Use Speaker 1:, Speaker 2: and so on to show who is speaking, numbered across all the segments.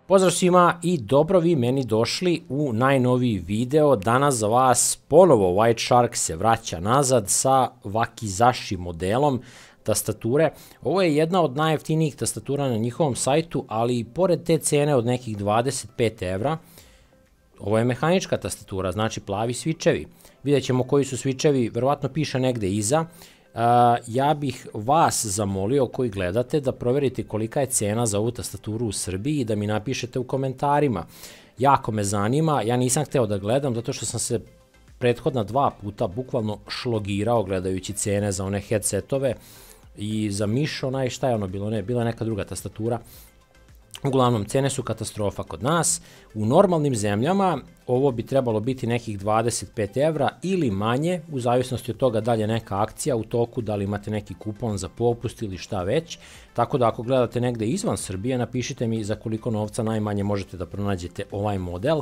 Speaker 1: Pozdrav svima i dobro vi meni došli u najnoviji video. Danas za vas ponovo White Shark se vraća nazad sa Wakizashi modelom tastature. Ovo je jedna od najjeftinijih tastatura na njihovom sajtu, ali i pored te cene od nekih 25 evra, ovo je mehanička tastatura, znači plavi svičevi. Vidjet ćemo koji su svičevi, verovatno piše negde iza. Ja bih vas zamolio koji gledate da proverite kolika je cena za ovu tastaturu u Srbiji i da mi napišete u komentarima. Jako me zanima, ja nisam hteo da gledam zato što sam se prethodna 2 puta bukvalno šlogirao gledajući cene za one headsetove i za miš, šta je ono bilo, ne, bila neka druga tastatura. Uglavnom, cene su katastrofa kod nas. U normalnim zemljama ovo bi trebalo biti nekih 25 evra ili manje, u zavisnosti od toga da li je neka akcija u toku, da li imate neki kupon za popust ili šta već. Tako da ako gledate negde izvan Srbije, napišite mi za koliko novca najmanje možete da pronađete ovaj model.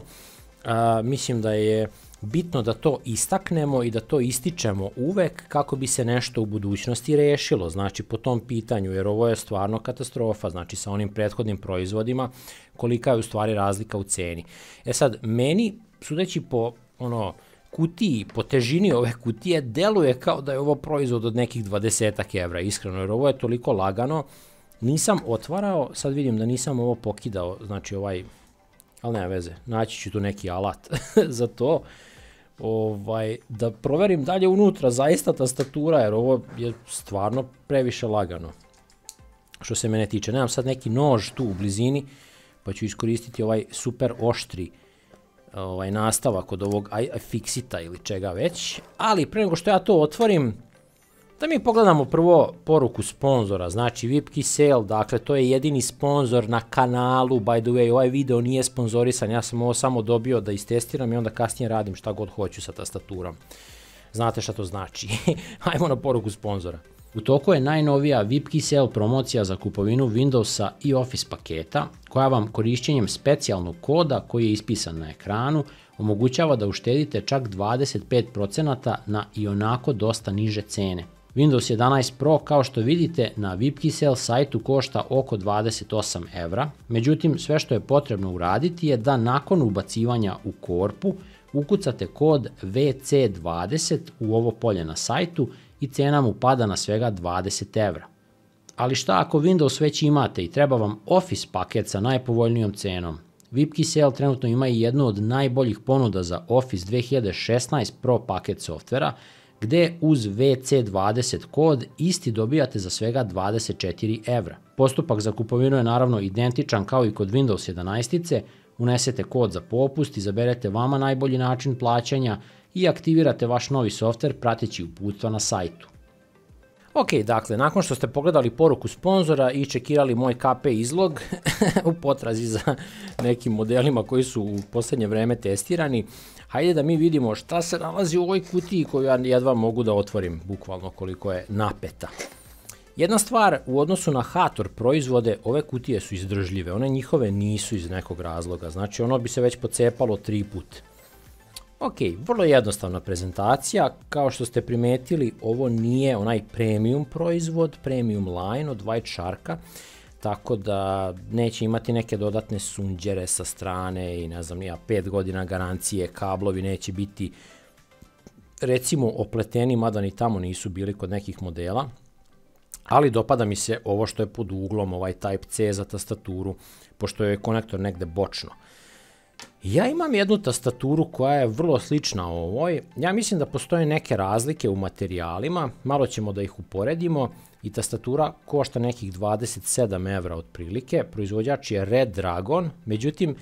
Speaker 1: Mislim da je bitno da to istaknemo i da to ističemo uvek kako bi se nešto u budućnosti rešilo, znači po tom pitanju, jer ovo je stvarno katastrofa, znači sa onim prethodnim proizvodima, kolika je u stvari razlika u ceni. E sad, meni, sudeći po kutiji, po težini ove kutije, deluje kao da je ovo proizvod od nekih 20 evra, iskreno, jer ovo je toliko lagano, nisam otvarao, sad vidim da nisam ovo pokidao, znači ali nema veze, naći ću tu neki alat za to, da proverim dalje unutra zaista tastatura, jer ovo je stvarno previše lagano. Što se mene tiče, nemam sad neki nož tu u blizini, pa ću iskoristiti ovaj super oštri nastavak od ovog iFixita ili čega već, ali pre nego što ja to otvorim, da mi pogledamo prvo poruku sponzora, znači VIPKey, dakle to je jedini sponzor na kanalu, by the way, ovaj video nije sponzorisan, ja sam ovo samo dobio da istestiram i onda kasnije radim šta god hoću sa tastaturom. Znate šta to znači. Ajmo na poruku sponzora. U toku je najnovija VIPKey promocija za kupovinu Windowsa i Office paketa, koja vam korišćenjem specijalnog koda koji je ispisan na ekranu omogućava da uštedite čak 25% na ionako dosta niže cene. Windows 11 Pro, kao što vidite, na VIPKey sajtu košta oko 28 evra, međutim sve što je potrebno uraditi je da nakon ubacivanja u korpu ukucate kod VC20 u ovo polje na sajtu i cena mu pada na svega 20 evra. Ali šta ako Windows već imate i treba vam Office paket sa najpovoljnijom cenom? VIPKey trenutno ima i jednu od najboljih ponuda za Office 2016 Pro paket softvera, gde uz VC20 kod isti dobijate za svega 24 evra. Postupak za kupovinu je naravno identičan kao i kod Windows 11, unesete kod za popust, izaberete vama najbolji način plaćanja i aktivirate vaš novi softver prateći uputstva na sajtu. Ok, dakle, nakon što ste pogledali poruku sponzora i čekirali moj KP izlog u potrazi za nekim modelima koji su u poslednje vreme testirani, hajde da mi vidimo šta se nalazi u ovoj kutiji koju ja jedva mogu da otvorim, bukvalno koliko je napeta. Jedna stvar, u odnosu na Hator proizvode, ove kutije su izdržljive, one njihove nisu iz nekog razloga, znači ono bi se već pocepalo 3 puta. Ok, vrlo jednostavna prezentacija, kao što ste primetili, ovo nije onaj premium proizvod, premium line od White Sharka, tako da neće imati neke dodatne sunđere sa strane i ne znam nija 5 godina garancije, kablovi neće biti recimo opleteni, mada ni tamo nisu bili kod nekih modela, ali dopada mi se ovo što je pod uglom, ovaj Type-C za tastaturu, pošto je konektor negde bočno. Ja imam jednu tastaturu koja je vrlo slična ovoj, ja mislim da postoje neke razlike u materijalima, malo ćemo da ih uporedimo i tastatura košta nekih 27 evra otprilike, proizvođač je Red Dragon, međutim,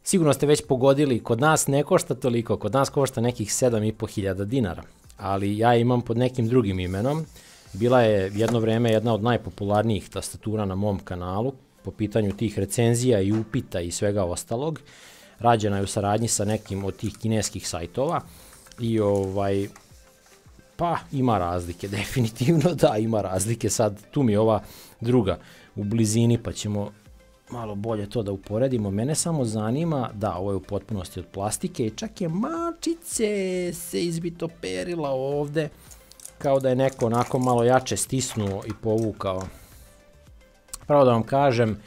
Speaker 1: sigurno ste već pogodili, kod nas ne košta toliko, kod nas košta nekih 7.500 dinara, ali ja imam pod nekim drugim imenom, bila je jedno vreme jedna od najpopularnijih tastatura na mom kanalu, po pitanju tih recenzija i upita i svega ostalog, rađena je u saradnji sa nekim od tih kineskih sajtova i pa ima razlike, definitivno da ima razlike, sad tu mi je ova druga u blizini pa ćemo malo bolje to da uporedimo, mene samo zanima, da ovo je u potpunosti od plastike i čak je mačice se izvitoperila ovde, kao da je neko onako malo jače stisnuo i povukao. Pravo da vam kažem,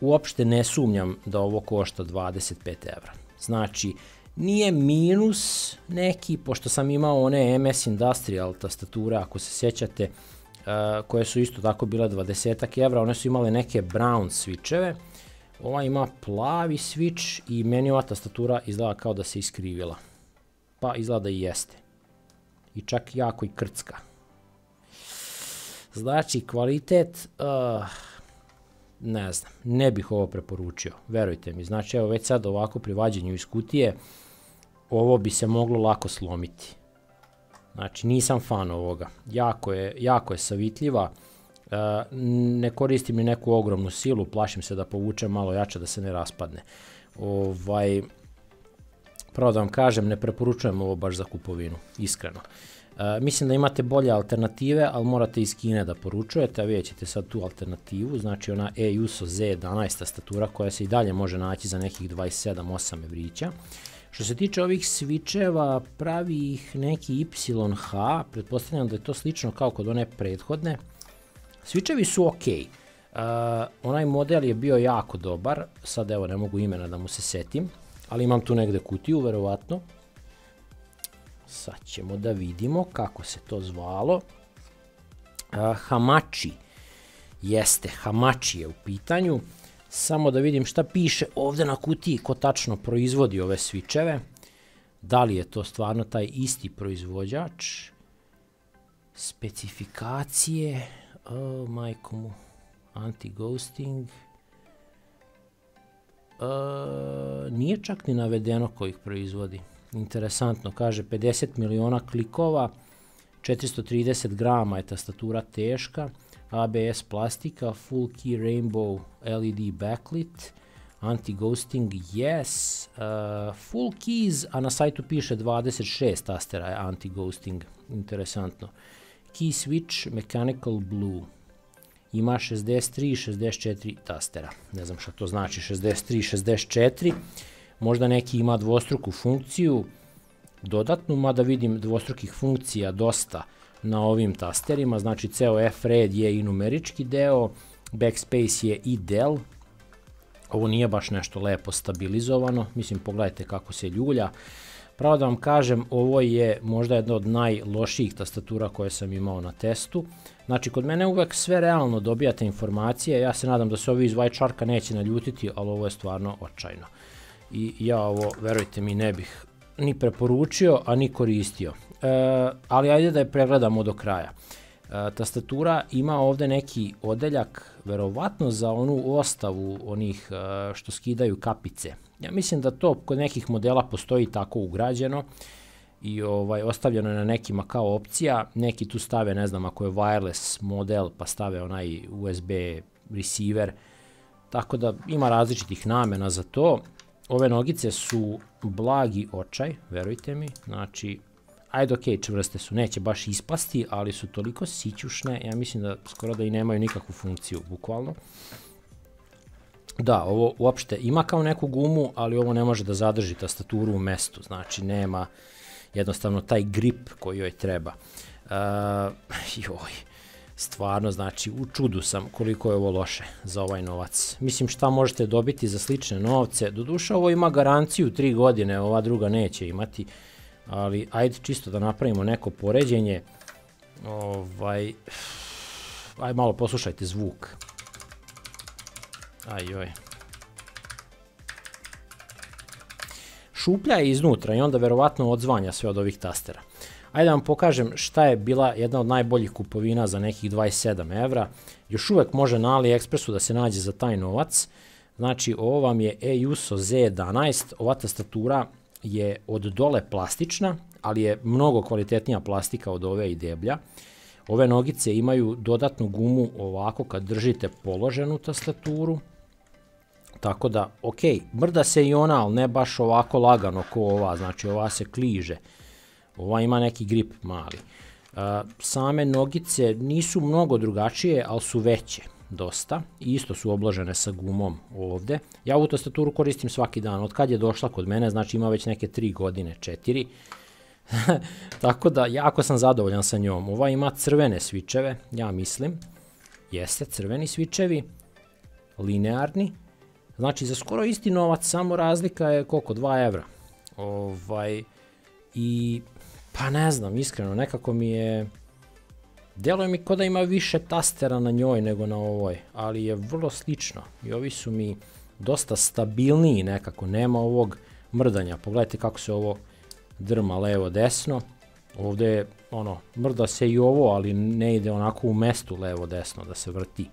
Speaker 1: uopšte ne sumnjam da ovo košta 25 evra. Znači, nije minus neki, pošto sam imao one MS Industrial tastature, ako se sjećate, koje su isto tako bile 20 evra, one su imale neke brown switcheve, ova ima plavi switch i meni ova tastatura izgleda kao da se iskrivila. Pa izgleda da i jeste. I čak jako i krcka. Znači, kvalitet, ne znam, ne bih ovo preporučio, verujte mi. Znači, evo već sad ovako pri vađenju iz kutije, ovo bi se moglo lako slomiti. Znači, nisam fan ovoga. Jako je savitljiva. Ne koristim ni neku ogromnu silu, plašim se da povučem malo jače da se ne raspadne. Pravo da vam kažem, ne preporučujem ovo baš za kupovinu, iskreno. Mislim da imate bolje alternative, ali morate iz Kine da poručujete, a vidjet ćete sad tu alternativu, znači ona ASUS Z11 tastatura koja se i dalje može naći za nekih 27-8 evrića. Što se tiče ovih switcheva, pravi ih neki YH, pretpostavljam da je to slično kao kod one prethodne. Switchevi su ok, onaj model je bio jako dobar, sad evo ne mogu imena da mu se setim, ali imam tu negde kutiju, verovatno. Sad ćemo da vidimo kako se to zvalo. Hamachi, jeste, Hamachi je u pitanju. Samo da vidim šta piše ovde na kutiji, ko tačno proizvodi ove switcheve. Da li je to stvarno taj isti proizvođač? Specifikacije, majko mu, anti-ghosting. Nije čak ni navedeno ko ih proizvodi. Interesantno, kaže 50 miliona klikova, 430 grama je tastatura teška, ABS plastika, full key rainbow LED backlit, anti-ghosting yes, full keys, a na sajtu piše 26 tastera je anti-ghosting, interesantno. Key switch mechanical blue, ima 63 i 64 tastera, ne znam šta to znači 63 i 64, možda neki ima dvostruku funkciju, dodatnu, mada vidim dvostrukih funkcija dosta na ovim tasterima, znači ceo F-red je i numerički deo, backspace je i del, ovo nije baš nešto lepo stabilizovano, mislim pogledajte kako se ljulja. Pravo da vam kažem, ovo je možda jedna od najlošijih tastatura koje sam imao na testu. Znači, kod mene uvek sve realno dobijate informacije, ja se nadam da se ovi iz White Sharka neće naljutiti, ali ovo je stvarno očajno. I ja ovo, verujte mi, ne bih ni preporučio, a ni koristio. Ali ajde da je pregledamo do kraja. Tastatura ima ovde neki odeljak, verovatno za onu ostavu onih što skidaju kapice. Ja mislim da to kod nekih modela postoji tako ugrađeno i ostavljeno je na nekima kao opcija. Neki tu stave, ne znam, ako je wireless model, pa stave onaj USB receiver. Tako da ima različitih namena za to. Ove nogice su blagi očaj, verujte mi, znači, ajde ok, čvrste su, neće baš ispasti, ali su toliko sićušne, ja mislim da skoro da i nemaju nikakvu funkciju, bukvalno. Da, ovo uopšte ima kao neku gumu, ali ovo ne može da zadrži tastaturu u mestu, znači nema jednostavno taj grip koji joj treba. Stvarno, znači, u čudu sam koliko je ovo loše za ovaj novac. Mislim, šta možete dobiti za slične novce? Doduše, ovo ima garanciju 3 godine, ova druga neće imati, ali ajde čisto da napravimo neko poređenje. Ajde malo poslušajte zvuk. Ajoj. Šuplja je iznutra i onda verovatno odzvanja sve od ovih tastera. Ajde da vam pokažem šta je bila jedna od najboljih kupovina za nekih 27 evra. Još uvek može na AliExpressu da se nađe za taj novac. Znači, ovo vam je ASUS Z11. Ova tastatura je od dole plastična, ali je mnogo kvalitetnija plastika od ove i deblja. Ove nogice imaju dodatnu gumu ovako kad držite položenu tastaturu. Tako da, ok, mrda se i ona, ali ne baš ovako lagano ko ova, znači ova se kliže. Ova ima neki grip mali. Same nogice nisu mnogo drugačije, ali su veće, dosta. I isto su obložene sa gumom ovde. Ja ovu tastaturu koristim svaki dan. Od kad je došla kod mene, znači ima već neke 3 godine, 4. Tako da, jako sam zadovoljan sa njom. Ova ima crvene switcheve, ja mislim. Jeste, crveni switchevi, linearni. Znači, za skoro isti novac, samo razlika je koliko, 2 evra. I, pa ne znam, iskreno, nekako mi je, deluje mi kao da ima više tastera na njoj nego na ovoj, ali je vrlo slično. I ovi su mi dosta stabilniji nekako, nema ovog mrdanja. Pogledajte kako se ovo drma levo desno. Ovdje je, mrda se i ovo, ali ne ide onako u mestu levo desno da se vrti.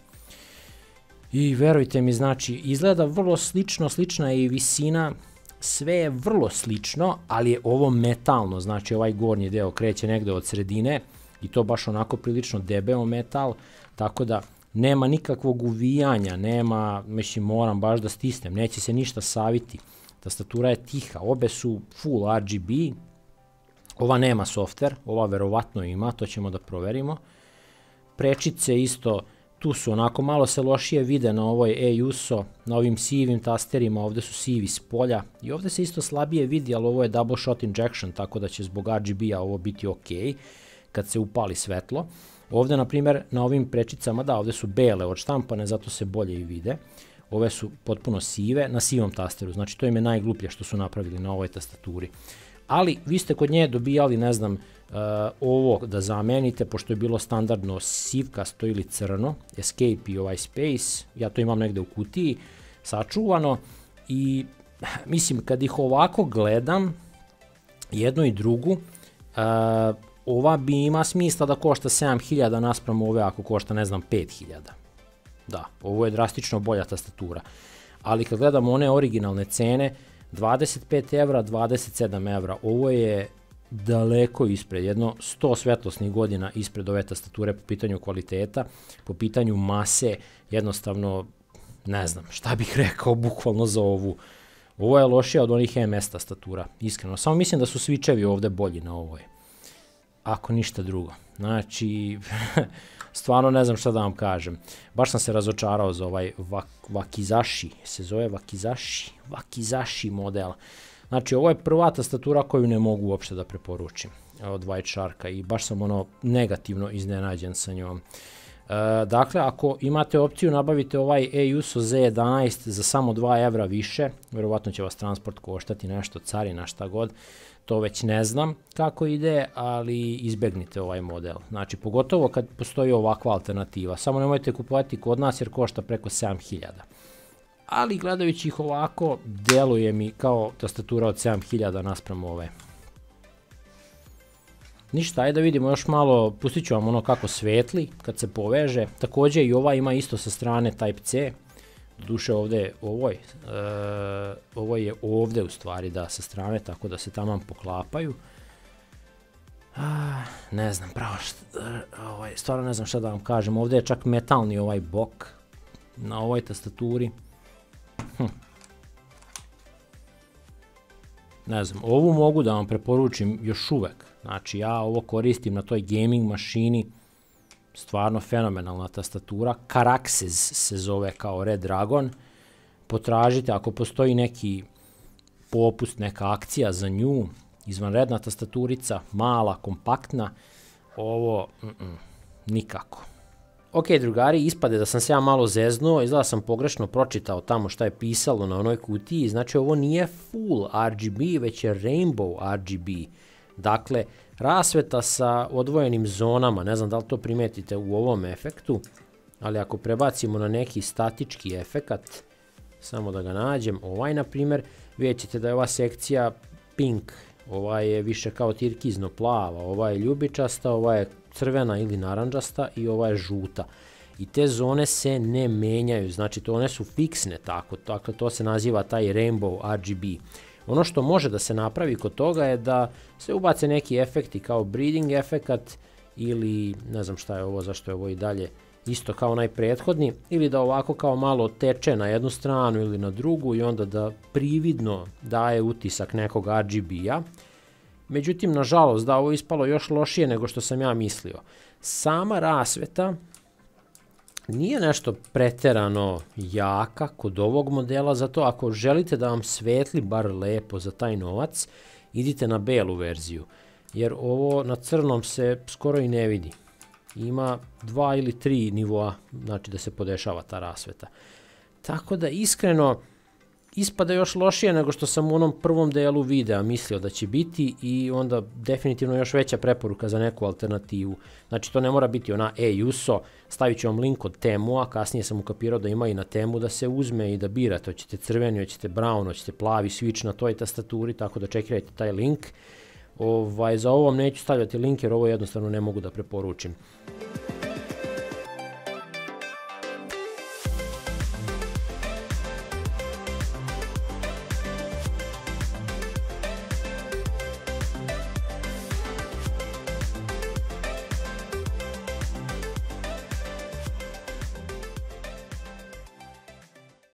Speaker 1: I verujte mi, znači, izgleda vrlo slično, slična je i visina, sve je vrlo slično, ali je ovo metalno, znači ovaj gornji deo kreće negde od sredine i to baš onako prilično debeo metal, tako da nema nikakvog uvijanja, nema, mislim, moram baš da stisnem, neće se ništa saviti. Tastatura je tiha, obe su full RGB, ova nema software, ova verovatno ima, to ćemo da proverimo. Prečice isto, tu su onako, malo se lošije vide na ovoj EUSO, na ovim sivim tasterima, ovde su sivi s polja i ovde se isto slabije vidi, ali ovo je double shot injection, tako da će zbog RGB-a ovo biti ok kad se upali svetlo. Ovde, na primjer, na ovim prečicama, da, ovde su bele odštampane, zato se bolje i vide. Ove su potpuno sive, na sivom tasteru, znači to im je najgluplje što su napravili na ovoj tastaturi. Ali vi ste kod nje dobijali, ne znam, ovo da zamenite, pošto je bilo standardno sivkasto ili crno, escape i ovaj space, ja to imam negde u kutiji, sačuvano i mislim kad ih ovako gledam, jednu i drugu, ova bi ima smisla da košta 7000 naspram ove ako košta, ne znam, 5000. Da, ovo je drastično bolja tastatura, ali kad gledamo one originalne cene, 25 evra, 27 evra, ovo je daleko ispred, jedno 100 svetlosnih godina ispred ove tastature po pitanju kvaliteta, po pitanju mase, jednostavno, ne znam, šta bih rekao bukvalno za ovu. Ovo je lošija od onih MS tastatura, iskreno, samo mislim da su switchevi ovde bolji na ovoj, ako ništa drugo. Znači, stvarno ne znam šta da vam kažem. Baš sam se razočarao za ovaj Wakizashi, se zove Wakizashi model. Znači, ovo je prva tastatura koju ne mogu uopšte da preporučim od White Sharka i baš sam negativno iznenađen sa njom. Dakle, ako imate opciju nabavite ovaj EUSO Z11 za samo 2 evra više, verovatno će vas transport koštati nešto, carina, šta god, to već ne znam kako ide, ali izbegnite ovaj model. Znači, pogotovo kad postoji ovakva alternativa, samo nemojte kupovati kod nas jer košta preko 7000. Ali gledajući ih ovako, deluje mi kao tastatura od 7000 naspram ove. Ništa, ajde da vidimo još malo, pustit ću vam ono kako svetli kad se poveže. Također i ova ima isto sa strane Type-C, doduše ovdje ovo je ovdje u stvari da sa strane, tako da se taman poklapaju. Ne znam, pravo stvarno ne znam šta da vam kažem, ovdje je čak metalni ovaj bok na ovoj tastaturi. Ne znam, ovu mogu da vam preporučim još uvek, znači ja ovo koristim na toj gaming mašini, stvarno fenomenalna tastatura, Caraxes se zove kao Red Dragon, potražite ako postoji neki popust, neka akcija za nju, izvanredna tastaturica, mala, kompaktna, ovo nikako. Ok, drugari, ispade da sam se ja malo zeznuo, izgleda sam pogrešno pročitao tamo šta je pisalo na onoj kutiji, znači ovo nije full RGB, već je Rainbow RGB. Dakle, rasveta sa odvojenim zonama, ne znam da li to primetite u ovom efektu, ali ako prebacimo na neki statički efekat, samo da ga nađem, ovaj na primjer, vidjet ćete da je ova sekcija pink, ova je više kao tirkizno plava, ova je ljubičasta, ova je crvena ili naranđasta i ova je žuta. I te zone se ne menjaju, znači to one su fiksne tako, dakle to se naziva taj Rainbow RGB. Ono što može da se napravi kod toga je da se ubace neki efekti kao breathing efekat ili ne znam šta je ovo, zašto je ovo i dalje isto kao onaj prethodni, ili da ovako kao malo teče na jednu stranu ili na drugu i onda da prividno daje utisak nekog RGB-a. Međutim, nažalost, da ovo ispalo još lošije nego što sam ja mislio. Sama rasveta nije nešto preterano jaka kod ovog modela, zato ako želite da vam svetli bar lepo za taj novac, idite na belu verziju, jer ovo na crnom se skoro i ne vidi. Ima 2 ili 3 nivoa, znači da se podešava ta rasveta. Tako da iskreno, ispada još lošije nego što sam u onom prvom delu videa mislio da će biti i onda definitivno još veća preporuka za neku alternativu. Znači to ne mora biti ona e-Juso, stavit ću vam link od Temua, kasnije sam ukapirao da ima i na Temu da se uzme i da birate, hoćete crveni, hoćete brown, hoćete plavi switch na toj tastaturi, tako da čekirajte taj link. Za ovo vam neću stavljati link jer ovo jednostavno ne mogu da preporučim.